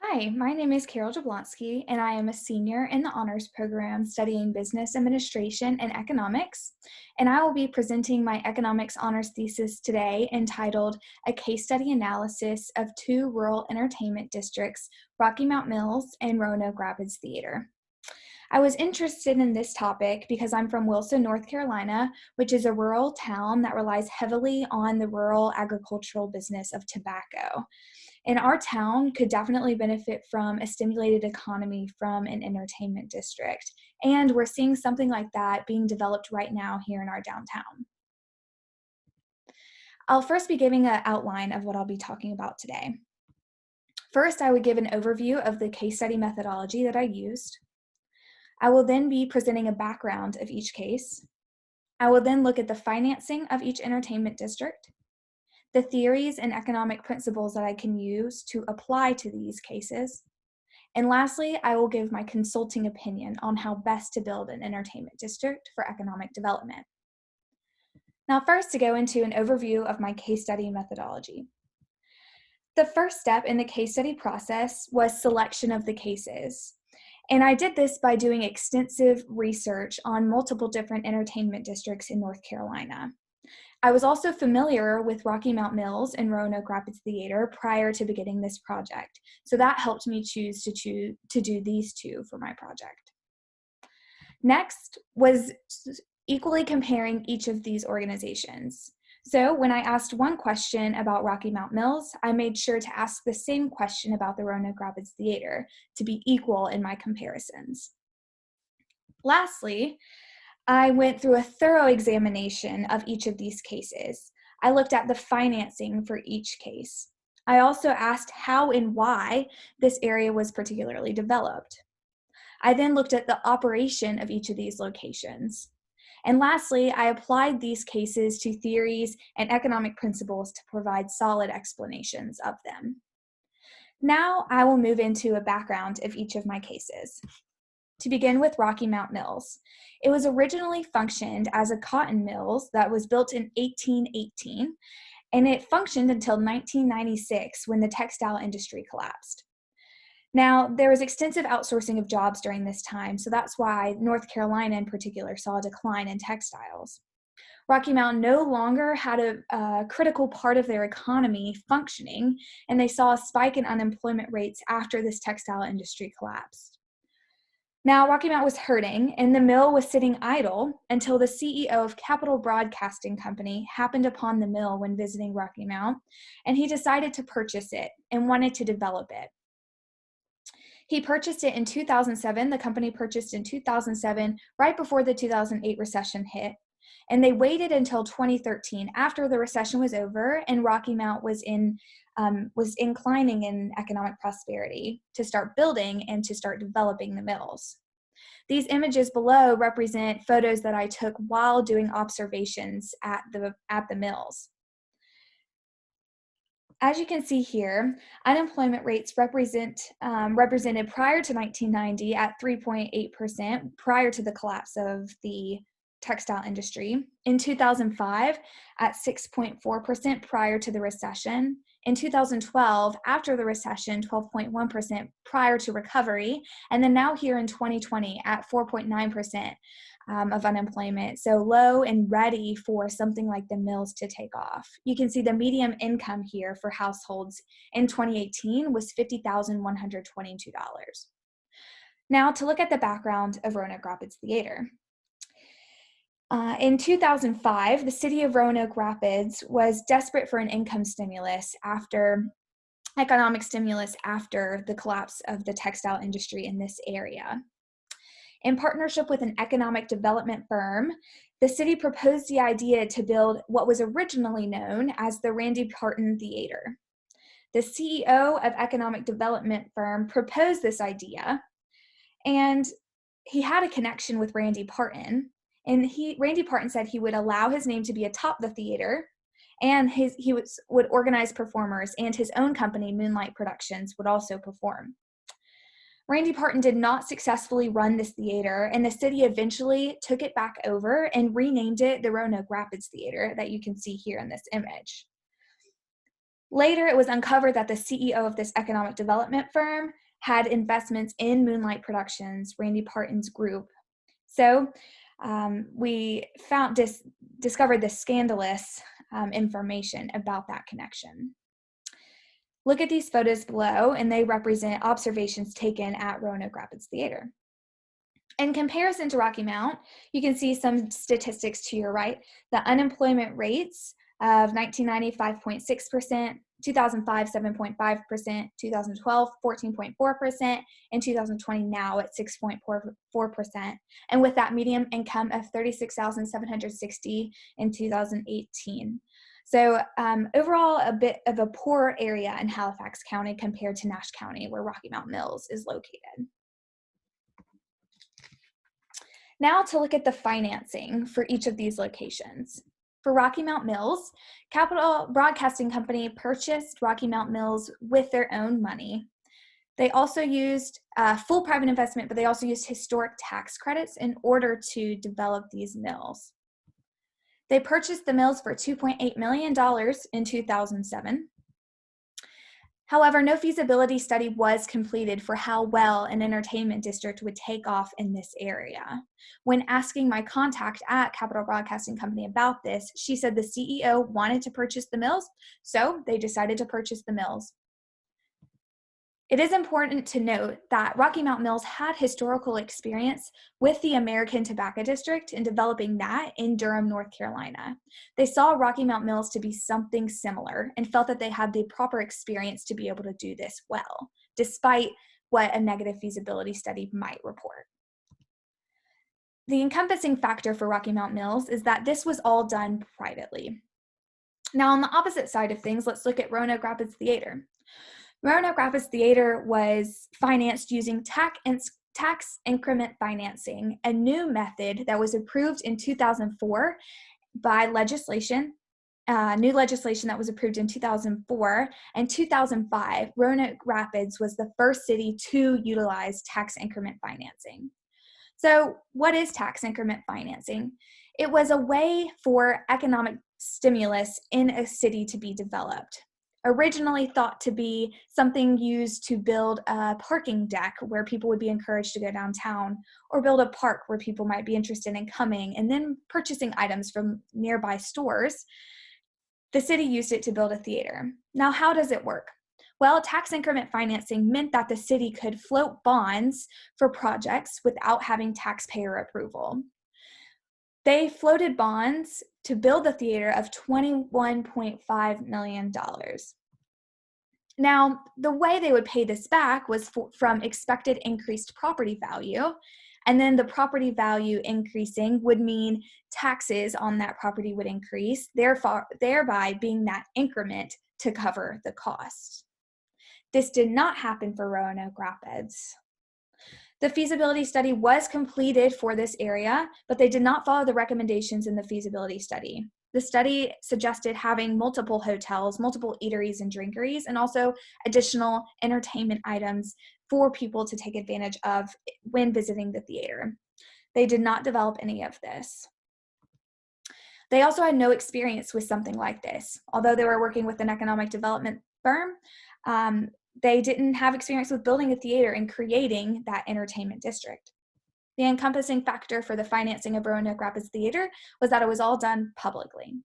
Hi, my name is Carol Jablonski, and I am a senior in the honors program studying business administration and economics. And I will be presenting my economics honors thesis today entitled A Case Study Analysis of Two Rural Entertainment Districts, Rocky Mount Mills and Roanoke Rapids Theater. I was interested in this topic because I'm from Wilson, North Carolina, which is a rural town that relies heavily on the rural agricultural business of tobacco. And our town could definitely benefit from a stimulated economy from an entertainment district. And we're seeing something like that being developed right now here in our downtown. I'll first be giving an outline of what I'll be talking about today. First, I would give an overview of the case study methodology that I used. I will then be presenting a background of each case. I will then look at the financing of each entertainment district, the theories and economic principles that I can use to apply to these cases. And lastly, I will give my consulting opinion on how best to build an entertainment district for economic development. Now, first, to go into an overview of my case study methodology. The first step in the case study process was selection of the cases. And I did this by doing extensive research on multiple different entertainment districts in North Carolina. I was also familiar with Rocky Mount Mills and Roanoke Rapids Theater prior to beginning this project, so that helped me choose to do these two for my project. Next was equally comparing each of these organizations. So when I asked one question about Rocky Mount Mills, I made sure to ask the same question about the Roanoke Rapids Theater to be equal in my comparisons. Lastly, I went through a thorough examination of each of these cases. I looked at the financing for each case. I also asked how and why this area was particularly developed. I then looked at the operation of each of these locations. And lastly, I applied these cases to theories and economic principles to provide solid explanations of them. Now I will move into a background of each of my cases. To begin with Rocky Mount Mills. It was originally functioned as a cotton mills that was built in 1818, and it functioned until 1996 when the textile industry collapsed. Now, there was extensive outsourcing of jobs during this time, so that's why North Carolina in particular saw a decline in textiles. Rocky Mount no longer had a critical part of their economy functioning, and they saw a spike in unemployment rates after this textile industry collapsed. Now, Rocky Mount was hurting, and the mill was sitting idle until the CEO of Capital Broadcasting Company happened upon the mill when visiting Rocky Mount, and he decided to purchase it and wanted to develop it. He purchased it in 2007. The company purchased in 2007, right before the 2008 recession hit. And they waited until 2013, after the recession was over and Rocky Mount was inclining in economic prosperity, to start building and to start developing the mills. These images below represent photos that I took while doing observations at the mills. As you can see here, unemployment rates represented prior to 1990 at 3.8% prior to the collapse of the textile industry. In 2005, at 6.4% prior to the recession. In 2012, after the recession, 12.1% prior to recovery. And then now here in 2020 at 4.9% of unemployment. So low and ready for something like the mills to take off. You can see the median income here for households in 2018 was $50,122. Now to look at the background of Roanoke Rapids Theater. In 2005, the city of Roanoke Rapids was desperate for an income stimulus economic stimulus after the collapse of the textile industry in this area. In partnership with an economic development firm, the city proposed the idea to build what was originally known as the Randy Parton Theater. The CEO of economic development firm proposed this idea, and he had a connection with Randy Parton. And Randy Parton said he would allow his name to be atop the theater, and would organize performers, and his own company, Moonlight Productions, would also perform. Randy Parton did not successfully run this theater, and the city eventually took it back over and renamed it the Roanoke Rapids Theater that you can see here in this image. Later, it was uncovered that the CEO of this economic development firm had investments in Moonlight Productions, Randy Parton's group. So we discovered this scandalous information about that connection. Look at these photos below, and they represent observations taken at Roanoke Rapids Theater. In comparison to Rocky Mount, you can see some statistics to your right. The unemployment rates of 1990, 5.6%, 2005, 7.5%, 2012, 14.4%, and 2020 now at 6.44%. And with that median income of $36,760 in 2018. So overall, a bit of a poor area in Halifax County compared to Nash County, where Rocky Mount Mills is located. Now to look at the financing for each of these locations. For Rocky Mount Mills, Capital Broadcasting Company purchased Rocky Mount Mills with their own money. They also used full private investment, but they also used historic tax credits in order to develop these mills. They purchased the mills for $2.8 million in 2007. However, no feasibility study was completed for how well an entertainment district would take off in this area. When asking my contact at Capital Broadcasting Company about this, she said the CEO wanted to purchase the mills, so they decided to purchase the mills. It is important to note that Rocky Mount Mills had historical experience with the American Tobacco District in developing that in Durham, North Carolina. They saw Rocky Mount Mills to be something similar and felt that they had the proper experience to be able to do this well, despite what a negative feasibility study might report. The encompassing factor for Rocky Mount Mills is that this was all done privately. Now, on the opposite side of things, let's look at Roanoke Rapids Theater. Roanoke Rapids Theater was financed using tax increment financing, a new method that was approved in 2004 by legislation, new legislation that was approved in 2004. And 2005, Roanoke Rapids was the first city to utilize tax increment financing. So what is tax increment financing? It was a way for economic stimulus in a city to be developed. Originally thought to be something used to build a parking deck where people would be encouraged to go downtown, or build a park where people might be interested in coming and then purchasing items from nearby stores. The city used it to build a theater. Now, how does it work? Well, tax increment financing meant that the city could float bonds for projects without having taxpayer approval. They floated bonds to build the theater of $21.5 million. Now, the way they would pay this back was from expected increased property value, and then the property value increasing would mean taxes on that property would increase, thereby being that increment to cover the cost. This did not happen for Roanoke Rapids. The feasibility study was completed for this area, but they did not follow the recommendations in the feasibility study. The study suggested having multiple hotels, multiple eateries and drinkeries, and also additional entertainment items for people to take advantage of when visiting the theater. They did not develop any of this. They also had no experience with something like this. Although they were working with an economic development firm, they didn't have experience with building a theater and creating that entertainment district. The encompassing factor for the financing of Roanoke Rapids Theater was that it was all done publicly.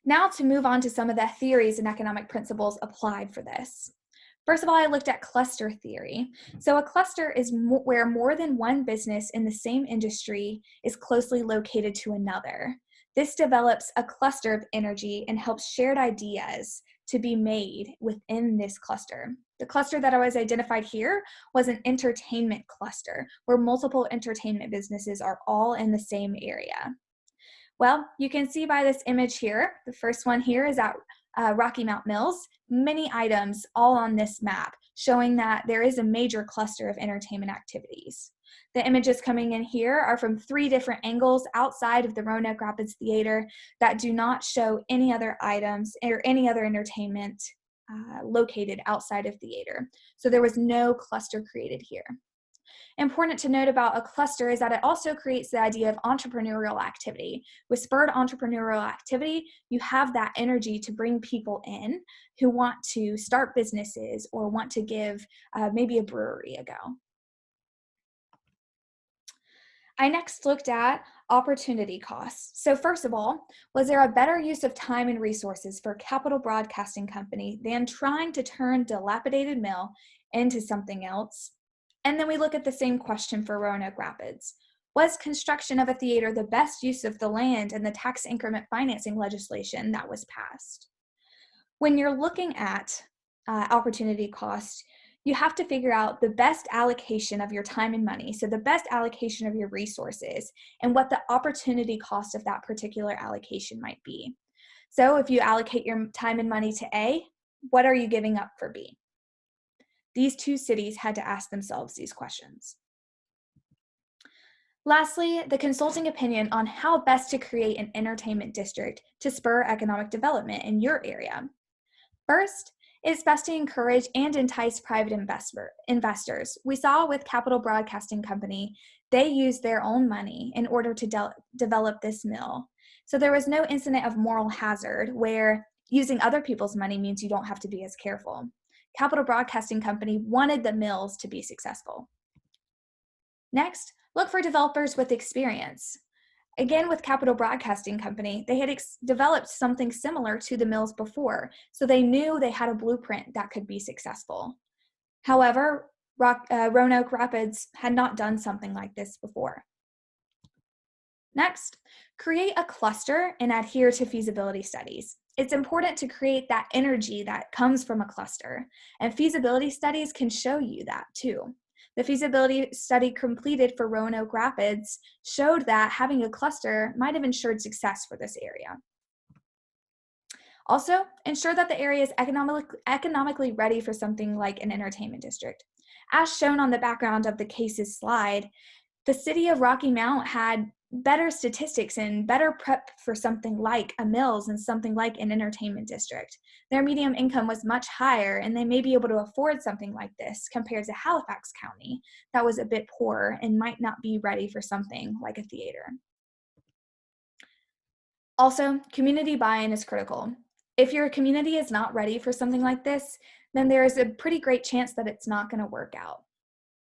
Now to move on to some of the theories and economic principles applied for this. First of all, I looked at cluster theory. So a cluster is where more than one business in the same industry is closely located to another. This develops a cluster of energy and helps shared ideas to be made within this cluster. The cluster that I was identified here was an entertainment cluster, where multiple entertainment businesses are all in the same area. Well, you can see by this image here, the first one here is at Rocky Mount Mills, many items all on this map, showing that there is a major cluster of entertainment activities. The images coming in here are from 3 different angles outside of the Roanoke Rapids Theater that do not show any other items or any other entertainment located outside of theater. So there was no cluster created here. Important to note about a cluster is that it also creates the idea of entrepreneurial activity. With spurred entrepreneurial activity, you have that energy to bring people in who want to start businesses or want to give maybe a brewery a go. I next looked at opportunity costs. So first of all, was there a better use of time and resources for Capital Broadcasting Company than trying to turn dilapidated mill into something else? And then we look at the same question for Roanoke Rapids. Was construction of a theater the best use of the land and the tax increment financing legislation that was passed? When you're looking at opportunity cost, you have to figure out the best allocation of your time and money, so the best allocation of your resources, and what the opportunity cost of that particular allocation might be. So if you allocate your time and money to A, what are you giving up for B? These two cities had to ask themselves these questions. Lastly, the consulting opinion on how best to create an entertainment district to spur economic development in your area. First, it's best to encourage and entice private investors. We saw with Capital Broadcasting Company, they used their own money in order to develop this mill. So there was no incident of moral hazard where using other people's money means you don't have to be as careful. Capital Broadcasting Company wanted the mills to be successful. Next, look for developers with experience. Again, with Capital Broadcasting Company, they had developed something similar to the mills before, so they knew they had a blueprint that could be successful. However, Roanoke Rapids had not done something like this before. Next, create a cluster and adhere to feasibility studies. It's important to create that energy that comes from a cluster, and feasibility studies can show you that too. The feasibility study completed for Roanoke Rapids showed that having a cluster might have ensured success for this area. Also, ensure that the area is economically ready for something like an entertainment district. As shown on the background of the cases slide, the city of Rocky Mount had better statistics and better prep for something like a mills and something like an entertainment district. Their median income was much higher, and they may be able to afford something like this compared to Halifax County that was a bit poorer and might not be ready for something like a theater. Also, community buy-in is critical. If your community is not ready for something like this, then there is a pretty great chance that it's not going to work out.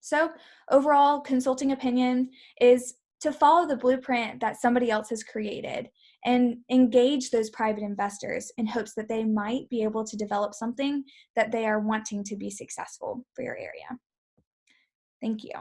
So overall, consulting opinion is to follow the blueprint that somebody else has created and engage those private investors in hopes that they might be able to develop something that they are wanting to be successful for your area. Thank you.